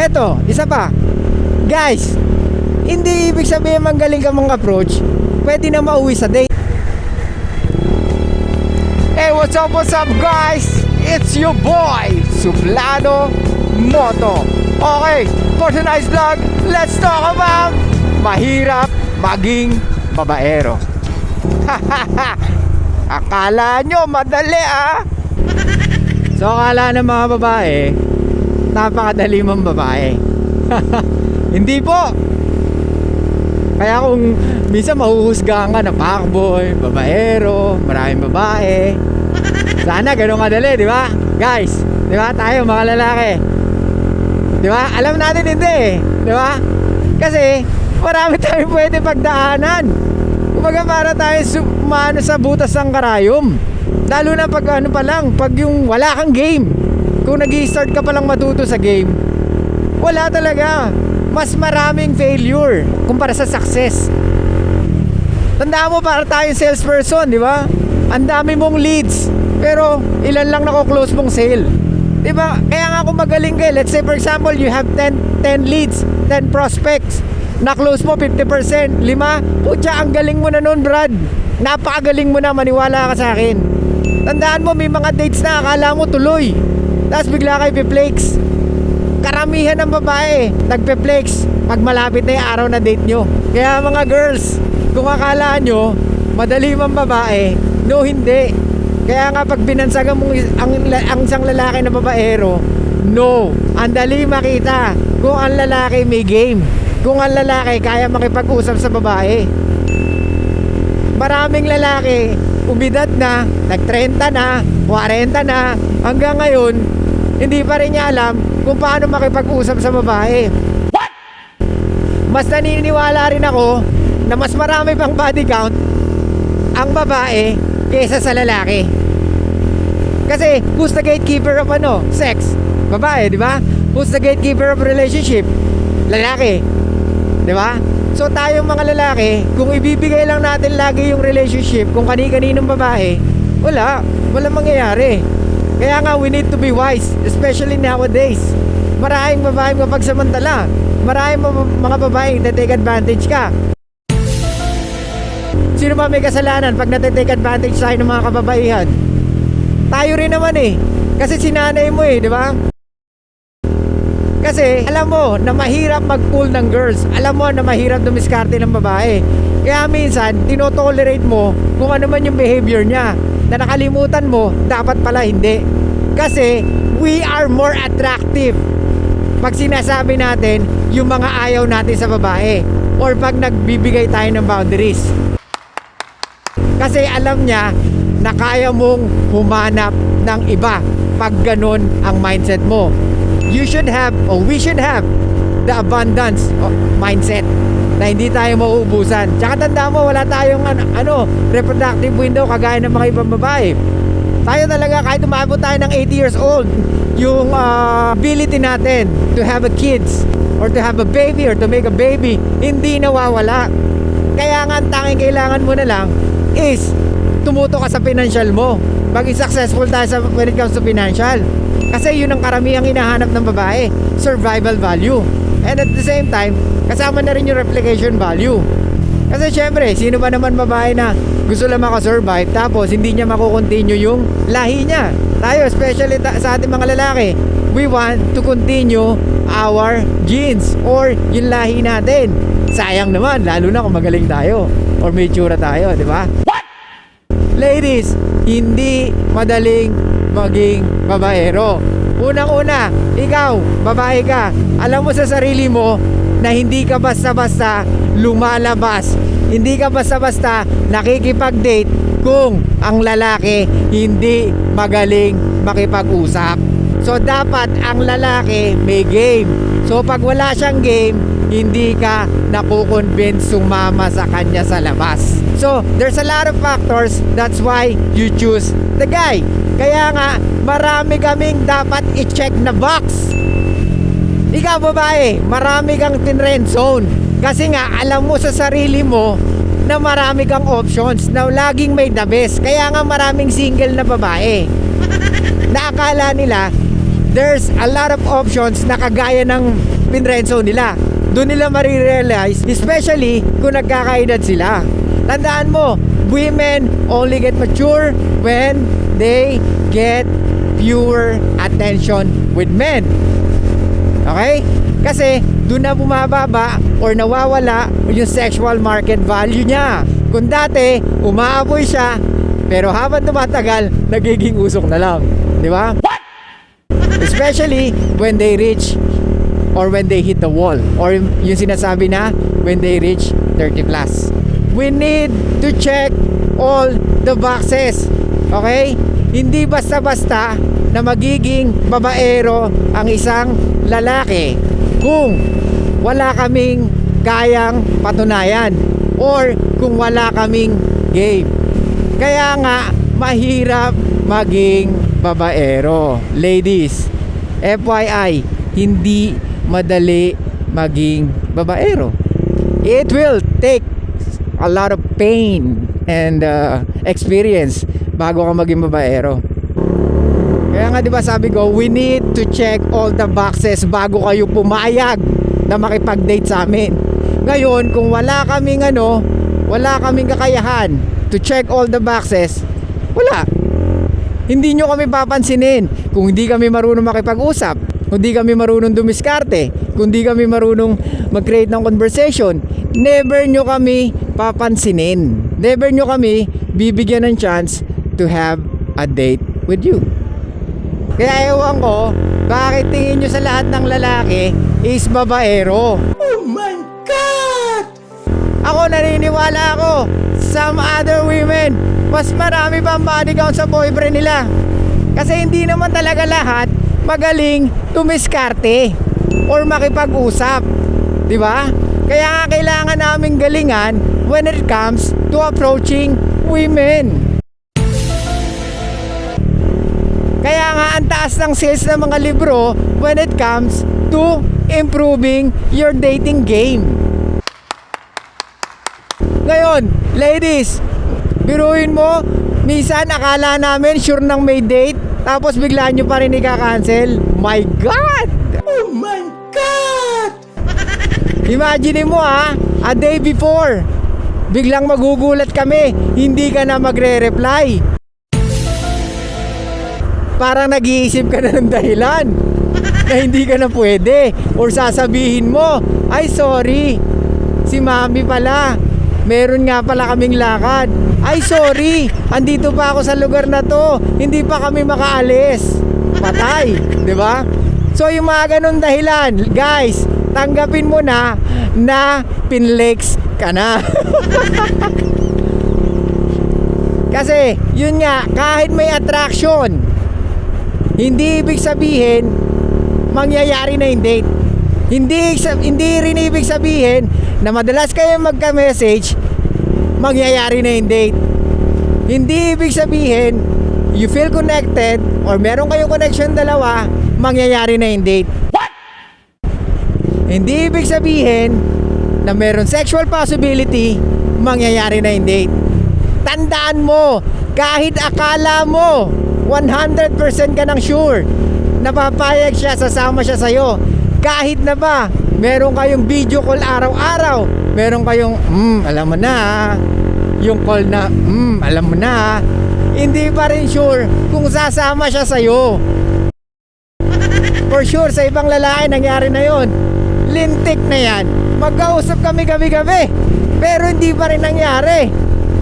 Eto, isa pa. Guys, hindi ibig sabihin magaling ka mong approach, pwede na mauwi sa date. Hey, what's up guys? It's your boy, Suplano Moto. Okay, for tonight's vlog, let's talk about mahirap maging babaero. Akala nyo madali ah. So akala ng mga babae, napakadali mong babae. Hindi po. Kaya kung minsan mahuhusgahan ka na fuckboy, babaero, maraming babae, sana ganun kadali, di ba? Guys, di ba? Tayo mga lalaki, di ba? Alam natin hindi eh, di ba? Kasi marami tayong pwede pagdaanan. Kumbaga para tayo sumano sa butas ng karayom. Lalo na pag ano pa lang, pag yung wala kang game. Kung nag-i-start ka palang matuto sa game, wala talaga. Mas maraming failure kumpara sa success. Tandaan mo, para tayong salesperson, di ba? Ang dami mong leads, pero ilan lang nako-close mong sale, di ba? Kaya nga kung magaling ka, let's say for example, you have 10 leads, 10 prospects, na-close mo 50%, 5, putya, ang galing mo na nun, Brad. Napakagaling mo na, maniwala ka sa akin. Tandaan mo, may mga dates na akala mo tuloy, tapos bigla kayo piplex. Karamihan ng babae nagpe-flex pag malapit na yung araw na date nyo. Kaya mga girls, kung akala nyo madali mang babae, no, hindi. Kaya nga pag binansagan mo ang isang lalaki na babaero, no, ang dali makita kung ang lalaki may game, kung ang lalaki kaya makipag-usap sa babae. Maraming lalaki umidad na, nag-30 na, 40 na, hanggang ngayon hindi pa rin niya alam kung paano makipag-usap sa babae. What? Mas naniniwala rin ako na mas marami pang body count ang babae kaysa sa lalaki. Kasi who's the gatekeeper of sex? Babae, di ba? Who's the gatekeeper of relationship? Lalaki, di ba? So tayong mga lalaki, kung ibibigay lang natin lagi yung relationship kung kani-kaninong babae, walang mangyayari. Kaya nga we need to be wise, especially nowadays. Maraming babaeng mapagsamantala, maraming mga babaeng take advantage ka. Sino ba may kasalanan pag natitake advantage tayo ng mga kababaihan? Tayo rin naman eh, kasi sinanay mo eh, di ba? Kasi alam mo na mahirap mag-pull ng girls, alam mo na mahirap dumiskarte ng babae. Kaya minsan tinotolerate mo kung ano man yung behavior niya, na nakalimutan mo dapat pala hindi. Kasi we are more attractive pag sinasabi natin yung mga ayaw natin sa babae, or pag nagbibigay tayo ng boundaries. Kasi alam niya na kaya mong humanap ng iba pag ganun ang mindset mo. You should have, or we should have, the abundance mindset na hindi tayo mauubusan. Tsaka tanda mo, wala tayong reproductive window kagaya ng mga ibang babae. Tayo talaga, kahit umabot tayo ng 80 years old, yung ability natin to have a kids or to have a baby or to make a baby, hindi nawawala. Kaya nga ang tanging kailangan mo na lang is tumuto ka sa financial mo. Maging successful tayo when it comes to financial. Kasi yun ang karamihang hinahanap ng babae, survival value. And at the same time, kasama na rin yung replication value. Kasi syempre, sino ba naman babae na gusto lang makasurvive tapos hindi niya makukontinue yung lahi niya? Tayo, especially sa ating mga lalaki, we want to continue our genes or yung lahi natin. Sayang naman, lalo na kung magaling tayo or may tsura tayo, di ba? What? Ladies, hindi madaling maging babaero. Unang-una, ikaw, babae ka, alam mo sa sarili mo na hindi ka basta-basta lumalabas, hindi ka basta-basta nakikipag-date kung ang lalaki hindi magaling makipag-usap. So dapat ang lalaki may game. So pag wala siyang game, hindi ka nakukonvince sumama sa kanya sa labas. So there's a lot of factors, that's why you choose the guy. Kaya nga marami kaming dapat i-check na box. Ikaw babae, marami kang tinrend zone. Kasi nga alam mo sa sarili mo na marami kang options, na laging may the best. Kaya nga maraming single na babae na akala nila there's a lot of options na kagaya ng pinrenso nila. Doon nila marirealize, especially kung nagkakaedad sila. Tandaan mo, women only get mature when they get pure attention with men. Okay? Kasi doon na bumababa or nawawala yung sexual market value niya. Kung dati, umaapoy siya, pero habang tumatagal, nagiging usok na lang. Di ba? Especially when they reach or when they hit the wall, or yung sinasabi na when they reach 30 plus. We need to check all the boxes. Okay? Hindi basta-basta na magiging babaero ang isang lalaki kung wala kaming kayang patunayan or kung wala kaming game. Kaya nga mahirap maging babaero. Ladies, FYI, hindi madali maging babaero. It will take a lot of pain and experience bago ka maging babaero. Kaya nga 'di ba sabi ko, we need to check all the boxes bago kayo pumayag na makipag-date sa amin. Ngayon, kung wala kaming kakayahan to check all the boxes, wala. Hindi nyo kami papansinin kung hindi kami marunong makipag-usap, kung hindi kami marunong dumiskarte, kung hindi kami marunong mag-create ng conversation. Never nyo kami papansinin. Never nyo kami bibigyan ng chance to have a date with you. Kaya ewan ko, bakit tingin nyo sa lahat ng lalaki is babaero? Oh my God! Ako naniniwala ako, some other women, mas marami pang body count sa boyfriend nila. Kasi hindi naman talaga lahat magaling tumiskarte or makipag-usap. Diba? Kaya nga kailangan naming galingan when it comes to approaching women. Kaya nga ang taas ng sales ng mga libro when it comes to improving your dating game. Ngayon, ladies, biruin mo, minsan akala namin sure nang may date, tapos bigla nyo pa rin ika-cancel. My God! Oh my God! Imagine mo a day before, biglang magugulat kami, hindi ka na magre-reply. Parang nag-iisip ka na ng dahilan na hindi ka na pwede, or sasabihin mo, ay sorry, si mami pala, meron nga pala kaming lakad. Ay sorry, andito pa ako sa lugar na to, hindi pa kami makaalis. Patay, di ba? So yung mga ganun dahilan, guys, tanggapin mo na pinlex ka na. Kasi yun nga, kahit may attraction, hindi ibig sabihin mangyayari na yung date. Hindi rin ibig sabihin na madalas kayo magka-message, mangyayari na yung date. Hindi ibig sabihin you feel connected or meron kayong connection dalawa, mangyayari na yung date. What? Hindi ibig sabihin na meron sexual possibility, mangyayari na yung date. Tandaan mo, kahit akala mo 100% ka nang sure napapayag siya, sasama siya sa'yo, kahit na ba meron kayong video call araw-araw, meron kayong alam mo na, yung call na alam mo na, hindi pa rin sure kung sasama siya sa'yo. For sure, sa ibang lalaki nangyari na yon. Lintik na yan, magkausap kami gabi-gabi, pero hindi pa rin nangyari.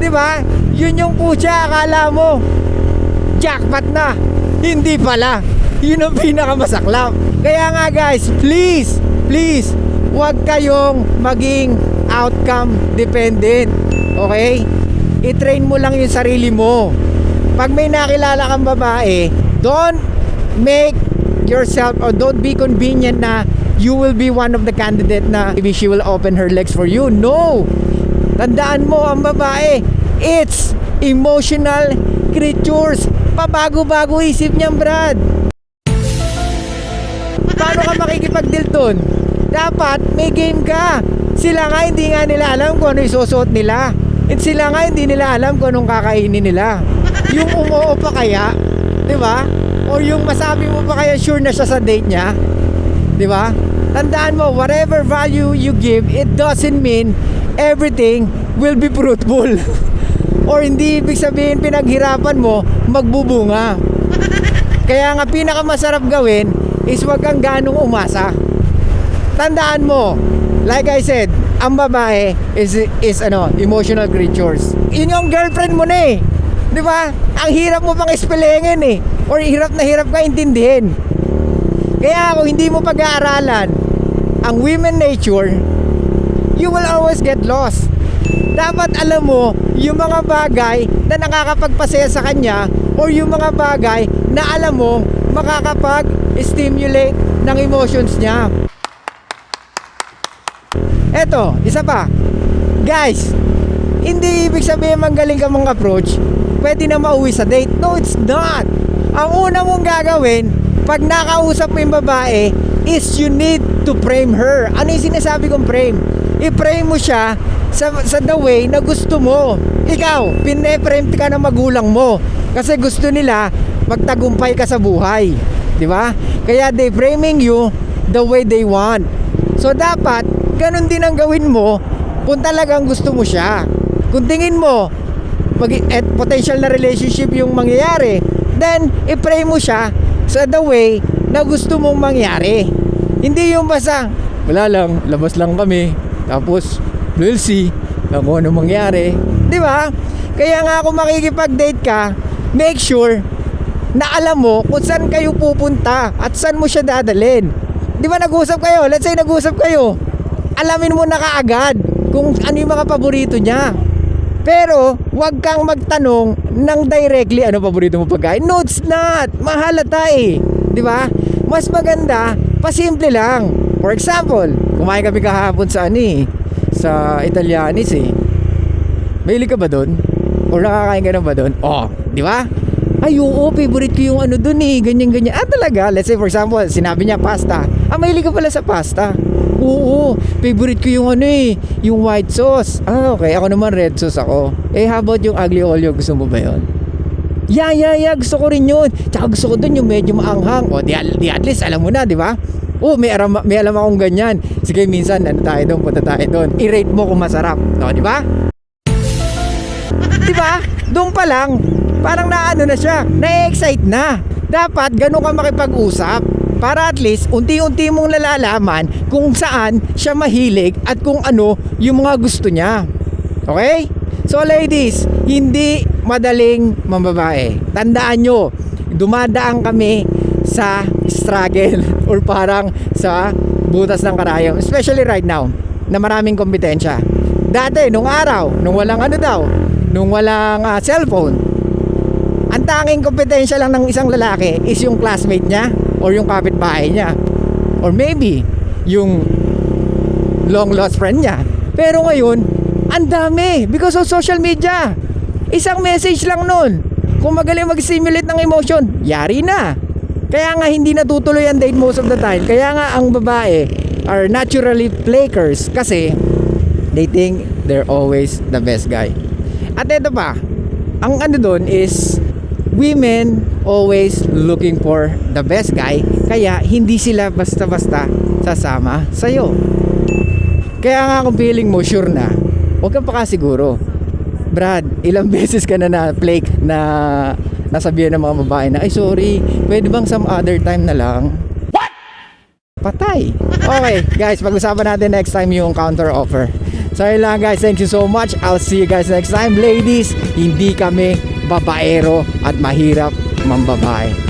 Diba? Yun yung putya, akala mo jackpot na, hindi pala. Yun ang pinakamasaklap. Kaya nga guys, please, huwag kayong maging outcome dependent. Okay? I-train mo lang yung sarili mo. Pag may nakilala kang babae, don't make yourself or don't be convenient na you will be one of the candidate na maybe she will open her legs for you. No! Tandaan mo, ang babae, it's emotional creatures. Pabago-bago isip niyan, Brad. Paano ka makikipag-deal dun? Dapat may game ka. Sila nga hindi nga nila alam kung ano isusuot nila. At sila nga hindi nila alam kung anong kakainin nila. Yung umuo pa kaya, di ba? Or yung masabi mo pa kaya sure na siya sa date niya? Di ba? Tandaan mo, whatever value you give, it doesn't mean everything will be fruitful. Or hindi ibig sabihin pinaghirapan mo, magbubunga. Kaya nga pinakamasarap gawin is wag kang ganong umasa. Tandaan mo, like I said, ang babae is emotional creatures. Yun yung girlfriend mo na eh. Di ba? Ang hirap mo pang ispelengin eh. Or hirap na hirap ka intindihin. Kaya kung hindi mo pag-aaralan ang women nature, you will always get lost. Dapat alam mo yung mga bagay na nakakapagpasaya sa kanya or yung mga bagay na alam mo makakapag-stimulate ng emotions niya. Eto, isa pa. Guys, hindi ibig sabihin magaling ka mong approach, pwede na mauwi sa date. No, it's not. Ang una mong gagawin pag nakausap mo yung babae is you need to frame her. Ano yung sinasabi kong frame? I-frame mo siya sa the way na gusto mo. Ikaw, pine-frame ka ng magulang mo kasi gusto nila magtagumpay ka sa buhay. Di ba? Kaya they framing you the way they want. So dapat, ganun din ang gawin mo kung talagang gusto mo siya. Kung tingin mo potential na relationship yung mangyayari, then i-frame mo siya sa the way na gusto mong mangyari. Hindi yung basta wala lang, labas lang kami, tapos we'll see kung ano mangyari. Di ba? Kaya nga kung makikipag-date ka, make sure na alam mo kung saan kayo pupunta at saan mo siya dadalhin. Di ba nag-usap kayo? Let's say nag-usap kayo, alamin mo na kaagad kung ano yung mga paborito niya. Pero wag kang magtanong ng directly ano paborito mo pagkain. No, it's not. Mahalata eh. Di ba? Mas maganda, pasimple lang. For example, kumain kami kahapon sa sa Italianis eh. Mahilig ka ba doon? Or nakakain ka na ba doon? Oh, di ba? Ay, oo, favorite ko yung doon eh. Ganyan. Ah, talaga? Let's say for example, sinabi niya pasta. Ah, mahilig ka pala sa pasta. Oo, favorite ko yung yung white sauce. Ah, okay. Ako naman red sauce ako. Eh, how about yung aglio olio? Gusto mo ba yun? Yeah. Gusto ko rin yun. Tsaka gusto ko dun yung medyo maanghang. O, di at least alam mo na, di ba? Oh, may alam akong ganyan. Sige, minsan, punta tayo doon. I-rate mo kung masarap. O, di ba? Di ba? Doon pa lang, parang na siya. Na-excite na. Dapat, ganun ka makipag-usap. Para at least, unti-unti mong nalalaman kung saan siya mahilig at kung ano yung mga gusto niya. Okay? So ladies, hindi madaling mambabae. Tandaan nyo, dumadaan kami sa struggle or parang sa butas ng karayom. Especially right now, na maraming kompetensya. Dati, nung araw, nung walang nung walang cellphone, ang tanging kompetensya lang ng isang lalaki is yung classmate niya or yung kapitbahay niya or maybe yung long lost friend niya. Pero ngayon, ang dami because of social media. Isang message lang nun, kung magaling mag-stimulate ng emotion, yari na. Kaya nga hindi natutuloy ang date most of the time. Kaya nga ang babae are naturally flakers kasi they think they're always the best guy. At ito pa, ang doon is women always looking for the best guy, kaya hindi sila basta-basta sasama sa'yo. Kaya nga kung feeling mo sure na, huwag kang pakasiguro. Brad, ilang beses ka na flake na nasabihan ng mga babae na, ay sorry, pwede bang some other time na lang? What? Patay. Okay guys, pag-usapan natin next time yung counter offer. So yun lang guys, thank you so much. I'll see you guys next time. Ladies, hindi kami babaero at mahirap mambabae.